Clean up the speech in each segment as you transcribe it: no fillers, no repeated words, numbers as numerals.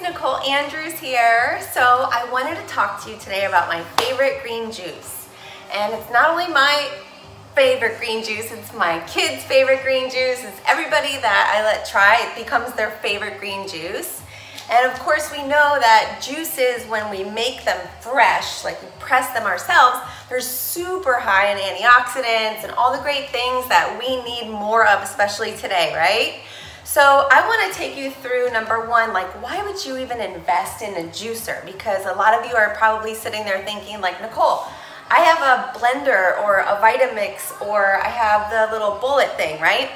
Nicole Andrews here. So I wanted to talk to you today about my favorite green juice. And it's not only my favorite green juice, it's my kids' favorite green juice. It's everybody that I let try, it becomes their favorite green juice. And of course we know that juices, when we make them fresh, like we press them ourselves, they're super high in antioxidants and all the great things that we need more of, especially today, right? So I want to take you through number one, like why would you even invest in a juicer? Because a lot of you are probably sitting there thinking like, Nicole, I have a blender or a Vitamix or I have the little bullet thing, right?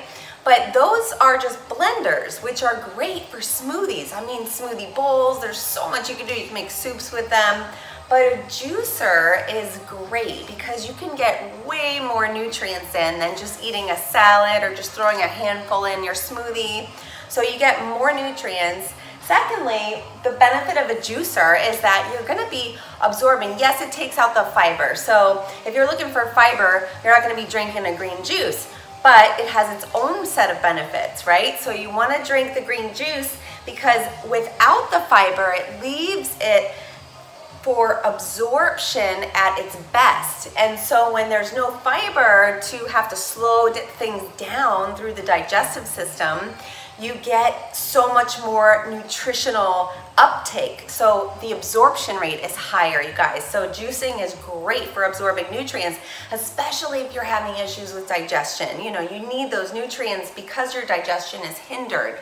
But those are just blenders, which are great for smoothies. I mean, smoothie bowls, there's so much you can do. You can make soups with them. But a juicer is great because you can get way more nutrients in than just eating a salad or just throwing a handful in your smoothie. So you get more nutrients. Secondly, the benefit of a juicer is that you're gonna be absorbing, yes, it takes out the fiber. So if you're looking for fiber, you're not gonna be drinking a green juice, but it has its own set of benefits, right? So you wanna drink the green juice because without the fiber, it leaves it for absorption at its best. And so when there's no fiber to have to slow things down through the digestive system, you get so much more nutritional uptake. So the absorption rate is higher, you guys. So juicing is great for absorbing nutrients, especially if you're having issues with digestion. You know, you need those nutrients because your digestion is hindered.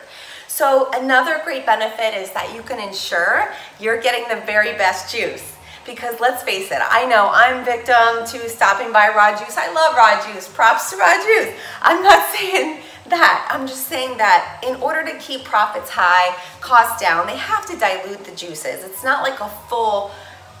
So another great benefit is that you can ensure you're getting the very best juice. Because let's face it, I know I'm victim to stopping by raw juice. I love raw juice, props to raw juice. I'm not saying that, I'm just saying that in order to keep profits high, costs down, they have to dilute the juices. It's not like a full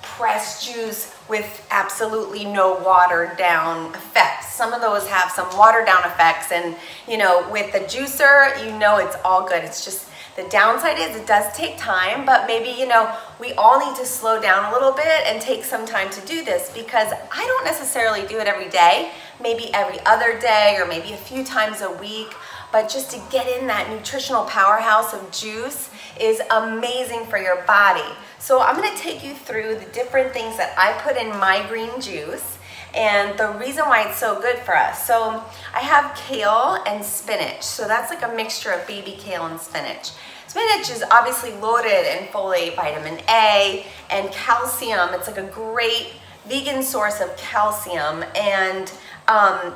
pressed juice with absolutely no watered down effects. Some of those have some watered down effects, and you know, with the juicer, you know it's all good. It's just the downside is it does take time, but maybe, you know, we all need to slow down a little bit and take some time to do this, because I don't necessarily do it every day, maybe every other day or maybe a few times a week, but just to get in that nutritional powerhouse of juice is amazing for your body. So I'm gonna take you through the different things that I put in my green juice and the reason why it's so good for us. So I have kale and spinach. So that's like a mixture of baby kale and spinach. Spinach is obviously loaded in folate, vitamin A, and calcium. It's like a great vegan source of calcium and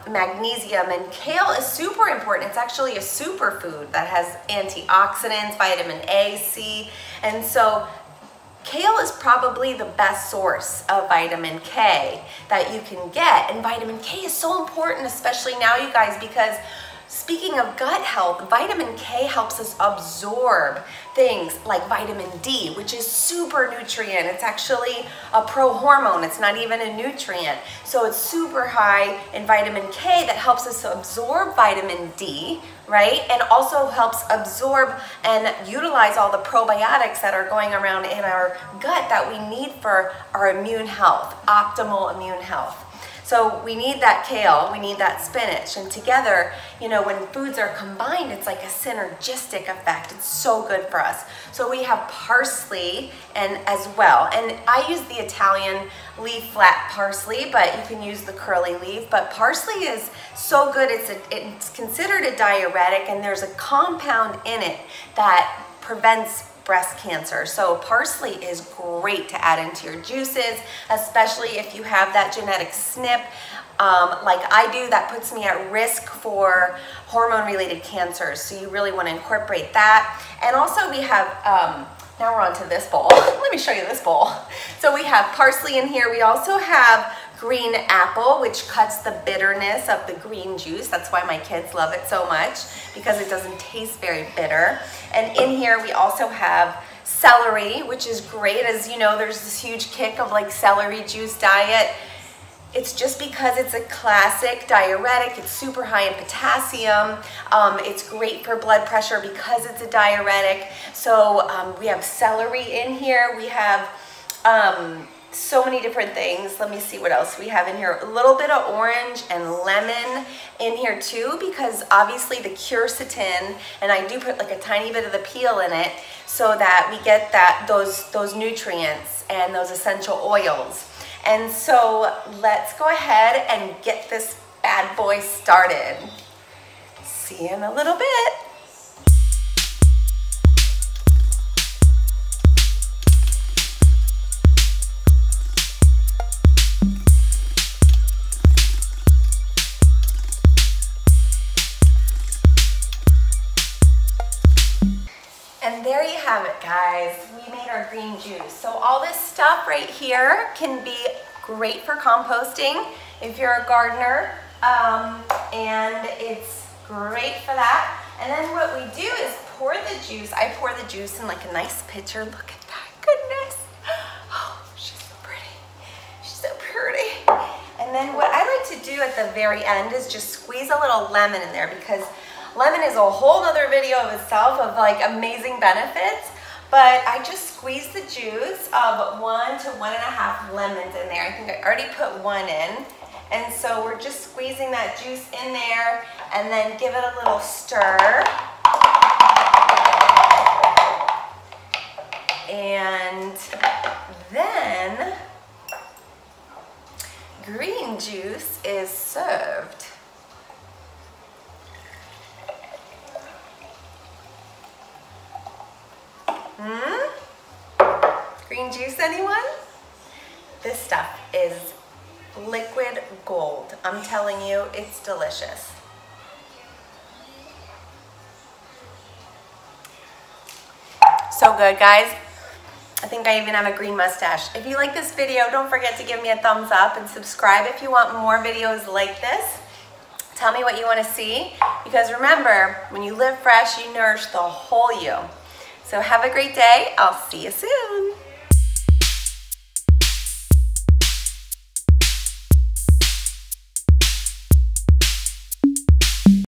magnesium, and kale is super important. It's actually a superfood that has antioxidants, vitamin A, C, and so kale is probably the best source of vitamin K that you can get, and vitamin K is so important, especially now, you guys, because speaking of gut health, vitamin K helps us absorb things like vitamin D, which is super nutrient. It's actually a pro-hormone. It's not even a nutrient. So it's super high in vitamin K that helps us absorb vitamin D, right? And also helps absorb and utilize all the probiotics that are going around in our gut that we need for our immune health, optimal immune health. So we need that kale, we need that spinach, and together, you know, when foods are combined, it's like a synergistic effect. It's so good for us. So we have parsley and as well, and I use the Italian leaf flat parsley, but you can use the curly leaf. But parsley is so good. It's considered a diuretic, and there's a compound in it that prevents breast cancer. So parsley is great to add into your juices, especially if you have that genetic SNP like I do, that puts me at risk for hormone-related cancers. So you really want to incorporate that. And also we have, now we're on to this bowl. Let me show you this bowl. So we have parsley in here. We also have green apple, which cuts the bitterness of the green juice. That's why my kids love it so much, because it doesn't taste very bitter. And in here we also have celery, which is great. As you know, there's this huge kick of like celery juice diet. It's just because it's a classic diuretic. It's super high in potassium. It's great for blood pressure because it's a diuretic. So we have celery in here. We have so many different things. Let me see what else we have in here. A little bit of orange and lemon in here too, because obviously the quercetin, and I do put like a tiny bit of the peel in it so that we get those nutrients and those essential oils. And so let's go ahead and get this bad boy started. See you in a little bit. And there you have it, guys. We made our green juice. So all this stuff right here can be great for composting if you're a gardener, and it's great for that. And then what we do is pour the juice. I pour the juice in like a nice pitcher. Look at that, goodness. Oh, she's so pretty. She's so pretty. And then what I like to do at the very end is just squeeze a little lemon in there, because lemon is a whole other video of itself of like amazing benefits, but I just squeezed the juice of 1 to 1.5 lemons in there. I think I already put 1 in. And so we're just squeezing that juice in there and then give it a little stir. And then green juice is served. Green juice, anyone? This stuff is liquid gold. I'm telling you, it's delicious. So good, guys. I think I even have a green mustache. If you like this video, don't forget to give me a thumbs up and subscribe if you want more videos like this. Tell me what you want to see, because remember, when you live fresh, you nourish the whole you. So have a great day. I'll see you soon.